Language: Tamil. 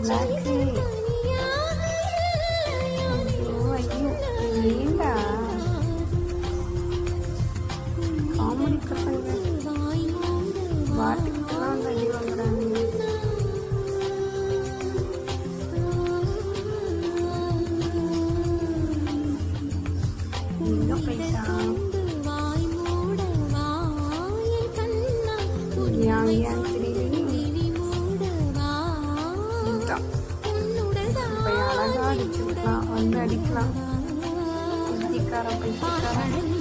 பிளாக்கு. ஐயோ ஐயோ ஏண்டா காமெடி பசங்க பாட்டுக்கெல்லாம் தள்ளி வாங்குறாங்க. எங்க போயிட்டான்? ஏன் அழகா அடிச்சு விடலாம், வந்து அடிக்கலாம். பைத்தியக்கார பைத்தியக்காரன்.